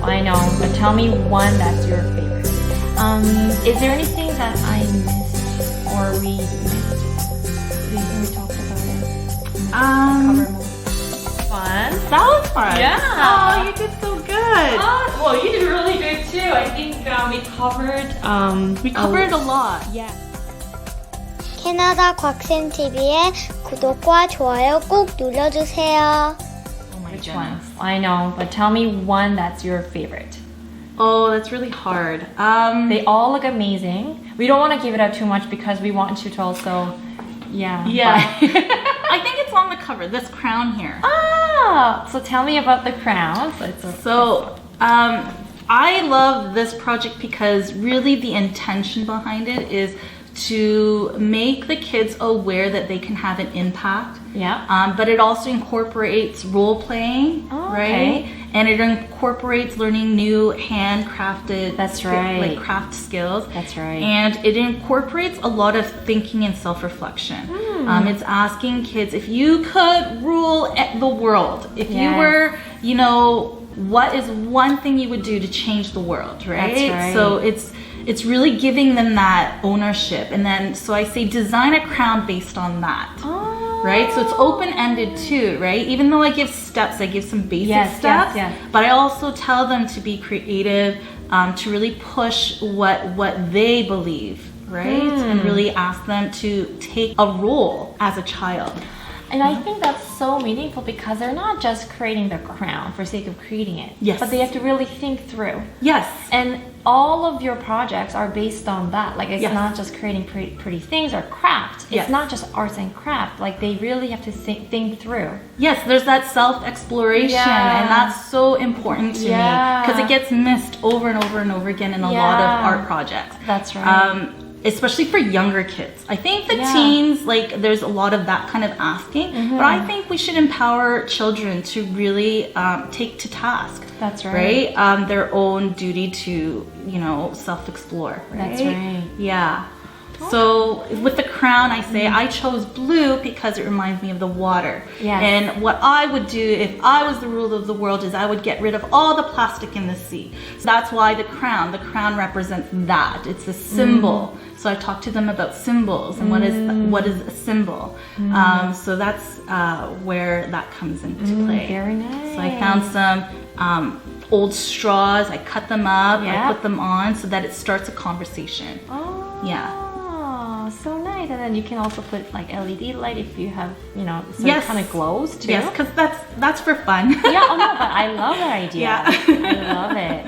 I know, but tell me one that's your favorite. Is there anything that I missed or we missed? We talked about it. Cover more. Fun. That was fun. Yeah. Oh, you did so good. Well, you did really good too. I think we covered a lot. Yeah. 캐나다 곽쌤 TV의 구독과 좋아요 꼭 눌러주세요. Oh my Which goodness. ones? I know, but tell me one that's your favorite. Oh, that's really hard. They all look amazing. We don't want to give it out too much because we want you to also, yeah. I think it's on the cover, this crown here. So tell me about the crown. I love this project because really the intention behind it is to make the kids aware that they can have an impact. Yeah. But it also incorporates role playing, right? Okay. And it incorporates learning new handcrafted right. craft skills. That's right. And it incorporates a lot of thinking and self-reflection. It's asking kids, if you could rule the world, if you were, what is one thing you would do to change the world, right? That's right. So it's really giving them that ownership. And then, so I say design a crown based on that. Right? So it's open-ended too, right? Even though I give steps, I give some basic steps, but I also tell them to be creative, to really push what they believe, right? And really ask them to take a role as a child. And I think that's so meaningful because they're not just creating the crown for sake of creating it. Yes. But they have to really think through. Yes. And all of your projects are based on that. Like it's Yes. not just creating pretty things or craft. It's Yes. not just arts and craft. Like they really have to think through. Yes, there's that self-exploration, Yeah. and that's so important to me because it gets missed over and over and over again in a lot of art projects. That's right. Especially for younger kids. I think the teens, there's a lot of that kind of asking, but I think we should empower children to really take to task. That's right. Right? Their own duty to, self-explore. Right? That's right. Yeah. So with the crown, I say I chose blue because it reminds me of the water. Yes. And what I would do if I was the ruler of the world is I would get rid of all the plastic in the sea. So that's why the crown represents that. It's a symbol. So I talk to them about symbols and what is a symbol. So that's where that comes into play. Very nice. So I found some old straws. I cut them up. I put them on so that it starts a conversation. Oh. Yeah. So nice. And then you can also put like LED light if you have, so it kind of glows too. Yes, because that's for fun. Yeah, but I love that idea. Yeah. I love it.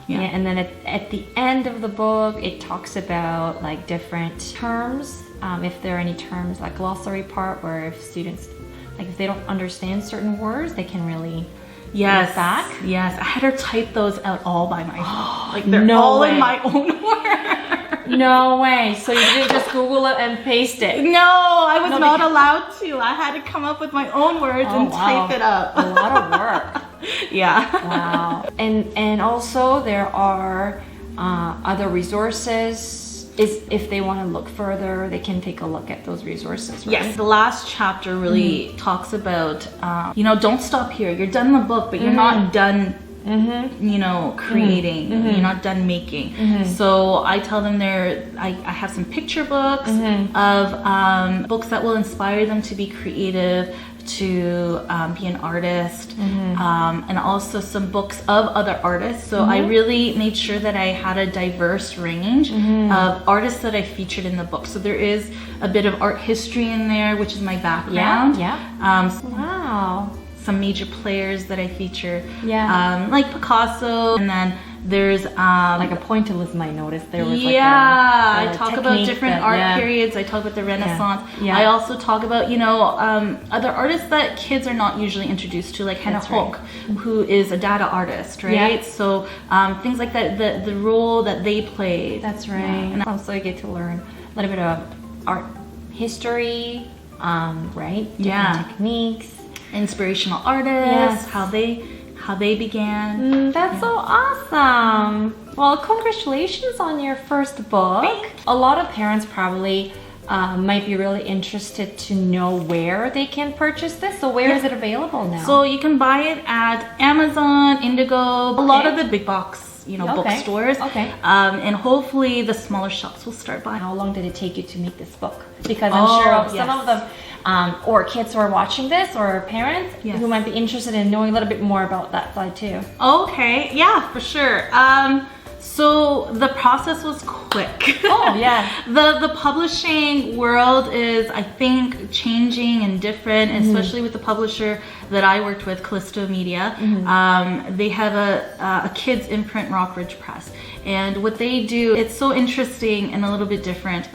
Yeah. And then at the end of the book, it talks about like different terms. If there are any terms, like glossary part, where if students, like if they don't understand certain words, they can really look back. Yes, I had her type those out all by myself. Like they're all in my own words. No way. So you didn't just Google it and paste it? No, I was not allowed to. I had to come up with my own words and type it up. A lot of work. Yeah. Wow. And also there are other resources. If they want to look further, they can take a look at those resources, right? Yes, the last chapter really talks about, don't stop here. You're done the book, but you're not done, creating. You're not done making. So I tell them I have some picture books of books that will inspire them to be creative, to be an artist, and also some books of other artists. So I really made sure that I had a diverse range of artists that I featured in the book. So there is a bit of art history in there, which is my background. Wow. Some major players that I feature, Yeah. like Picasso, and then there's like a pointillist might notice there was I like talk about different art periods. I talk about the Renaissance. I also talk about other artists that kids are not usually introduced to, like Hannah Hook, who is a dada artist, right? So things like that, the role that they played. That's right. And also you get to learn a little bit of art history, right? Different techniques, inspirational artists, how they began. That's so awesome. Well, congratulations on your first book. A lot of parents probably might be really interested to know where they can purchase this. So where is it available now? So you can buy it at Amazon, Indigo, a lot of the big box, bookstores. Okay. And hopefully the smaller shops will start buying. How long did it take you to make this book? Because I'm sure some of them, or kids who are watching this, or parents who might be interested in knowing a little bit more about that side too. Okay, yeah, for sure. So the process was quick. Oh, yeah. The publishing world is, I think, changing and different, especially with the publisher that I worked with, Callisto Media. They have a kids imprint, Rockridge Press. And what they do, it's so interesting and a little bit different.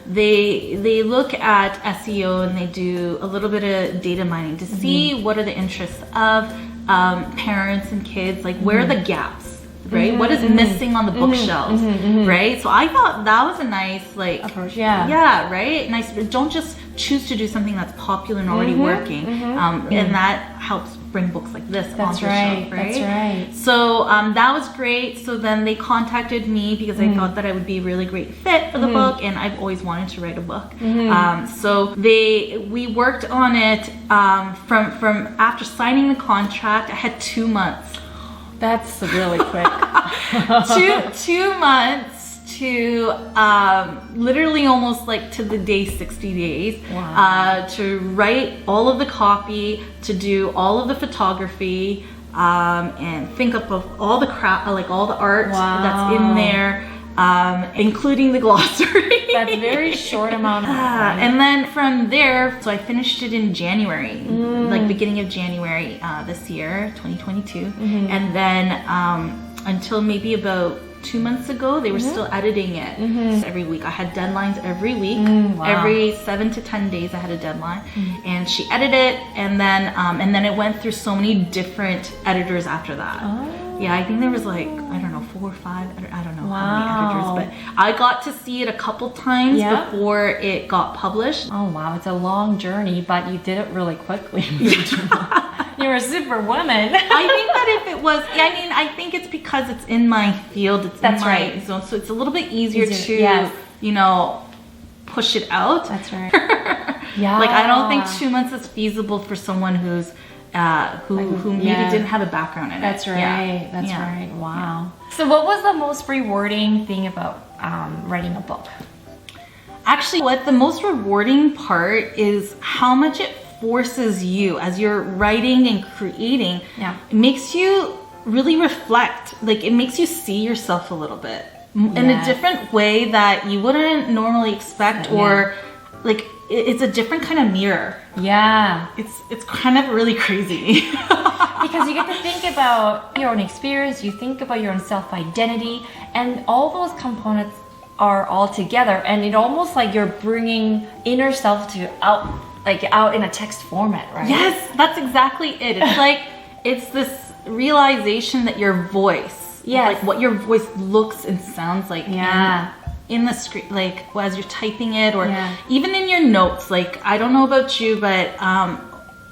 They look at SEO and they do a little bit of data mining to see what are the interests of parents and kids, like where are the gaps? Right? What is missing on the bookshelves? Right? So I thought that was a nice approach. Yeah. Yeah, right? Nice. Don't just choose to do something that's popular and already working. And that helps bring books like this onto the shelf, right? That's right. So that was great. So then they contacted me because I thought that I would be a really great fit for the book, and I've always wanted to write a book. So we worked on it from after signing the contract. I had 2 months. That's really quick. 2 months to literally almost like to the day 60 days to write all of the copy, to do all of the photography, and think up of all the all the art that's in there, including the glossary. That's a very short amount of time. And then from there, so I finished it in January, like beginning of January this year, 2022. And then until maybe about 2 months ago, they were still editing it every week. I had deadlines every week. Every 7 to 10 days I had a deadline. And she edited it, and then it went through so many different editors after that. Yeah, I think there was like, I don't know, 4 or 5, I don't know how many editors, but I got to see it a couple times before it got published. Oh wow, it's a long journey, but you did it really quickly. You're a super woman. I think that if it was, I think it's because it's in my field, it's in my zone, so it's a little bit easier to, push it out. That's right. Yeah. Like, I don't think 2 months is feasible for someone who's who maybe didn't have a background in it. That's right. That's right. Wow. So what was the most rewarding thing about writing a book? Actually, what the most rewarding part is how much it forces you as you're writing and creating. It makes you really reflect. Like, it makes you see yourself a little bit in a different way that you wouldn't normally expect, or like it's a different kind of mirror. Yeah. It's kind of really crazy. Because you get to think about your own experience, you think about your own self-identity, and all those components are all together, and it almost like you're bringing inner self to out in a text format, right? Yes, that's exactly it. It's like, it's this realization that your voice, like what your voice looks and sounds like in the screen, like as you're typing it, or even in your notes. Like, I don't know about you, but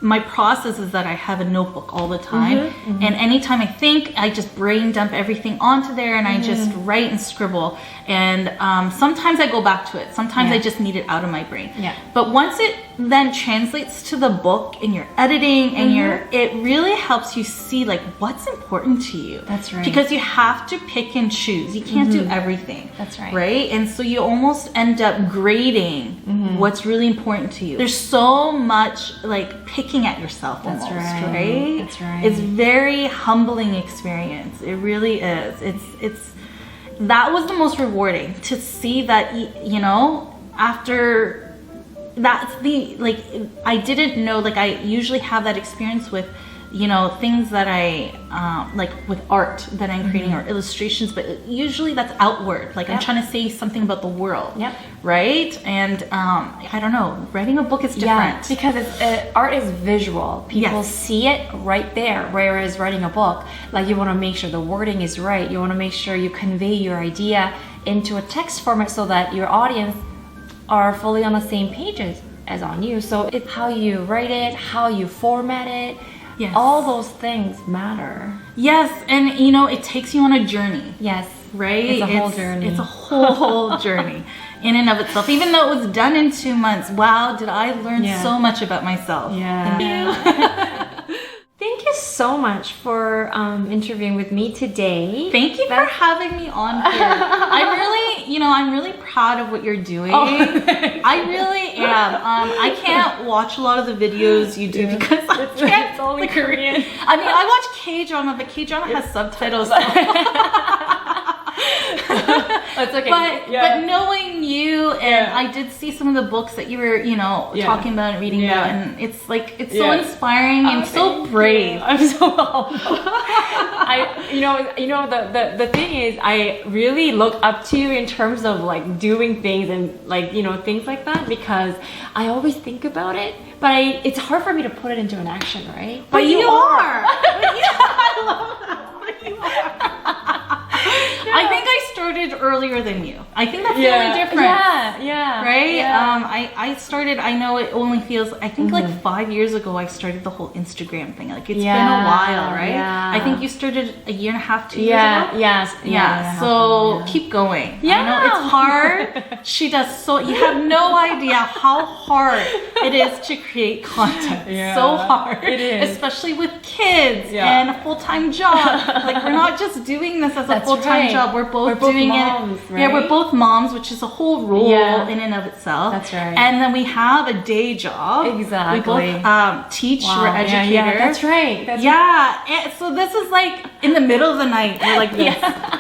my process is that I have a notebook all the time, and anytime I think, I just brain dump everything onto there, and I just write and scribble. And sometimes I go back to it. Sometimes I just need it out of my brain. But once it then translates to the book and you're editing and it really helps you see like what's important to you. That's right. Because you have to pick and choose. You can't do everything. That's right. Right? And so you almost end up grading what's really important to you. There's so much like picking at yourself almost, right? That's right. It's very humbling experience. It really is. It's that was the most rewarding, to see that, after that's the, like, I didn't know, like, I usually have that experience with, things that I, like with art that I'm creating, or illustrations, but usually that's outward. Like, I'm trying to say something about the world, right? And I don't know, writing a book is different. Because art is visual. People see it right there, whereas writing a book, like, you want to make sure the wording is right. You want to make sure you convey your idea into a text format so that your audience are fully on the same page as on you. So it's how you write it, how you format it. Yes. All those things matter. Yes, and it takes you on a journey. Yes. Right? It's a whole journey. It's a whole journey. in and of itself. Even though it was done in 2 months, wow, did I learn so much about myself. Yeah. Thank you. Thank you so much for interviewing with me today. Thank you for having me on here. I'm really proud of what you're doing. I really am. I can't watch a lot of the videos you do because I can't. It's only Korean. I mean, I watch K-drama, but K-drama has subtitles. It's okay. But knowing you, and I did see some of the books that you were, talking about and reading about, and it's so inspiring and so brave. I'm so humble. The thing is, I really look up to you in terms of like doing things and like things like that, because I always think about it, but it's hard for me to put it into an action, right? But you are. I love that. But you are. I think I started earlier than you. I think that's the only difference. Yeah. Right? Yeah. I started, I know it only feels, I think like 5 years ago I started the whole Instagram thing. Like it's been a while, right? Yeah. I think you started a year and a half, 2 years ago? Yes. So keep going. Yeah. I know it's hard. She does you have no idea how hard it is to create content. So hard. It is. Especially with kids and a full-time job. Like we're not just doing this as a full-time job. We're both doing moms, it. Right? Yeah, we're both moms, which is a whole role in and of itself. That's right. And then we have a day job. Exactly. We both teach. We're educators. Yeah, that's right. And so this is like in the middle of the night. We're like this.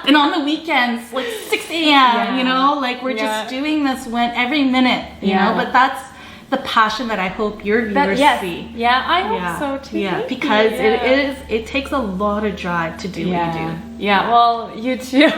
And on the weekends, like 6 a.m. Like we're just doing this every minute. You know, but that's the passion that I hope your viewers see. Yeah, I hope so too. Yeah, because it takes a lot of drive to do what you do. Yeah, well, you too.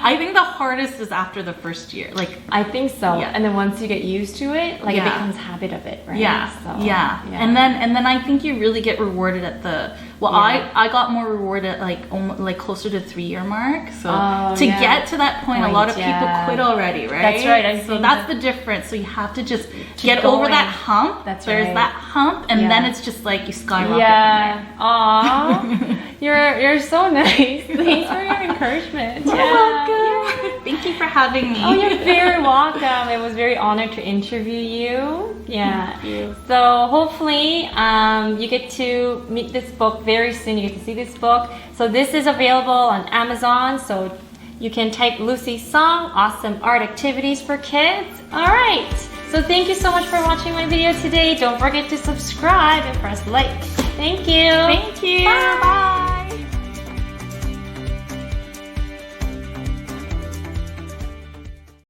I think the hardest is after the first year. Like I think so. Yeah. And then once you get used to it, like it becomes habit of it, right? And then I think you really get rewarded at the I got more rewarded at like closer to 3-year mark. So to get to that point, a lot of people quit already, right? That's right. So that's the difference. So you have to just get over that hump. There's that hump, and then it's just like you skyrocket. Yeah. Aww. You're so nice. Thanks for your encouragement. You're welcome. Thank you for having me. Oh, you're very welcome. It was very honored to interview you. Yeah. Thank you. So hopefully you get to meet this book very soon. You get to see this book. So this is available on Amazon. So you can type Lucy's song, awesome art activities for kids. All right. So thank you so much for watching my video today. Don't forget to subscribe and press like. Thank you. Thank you. Bye.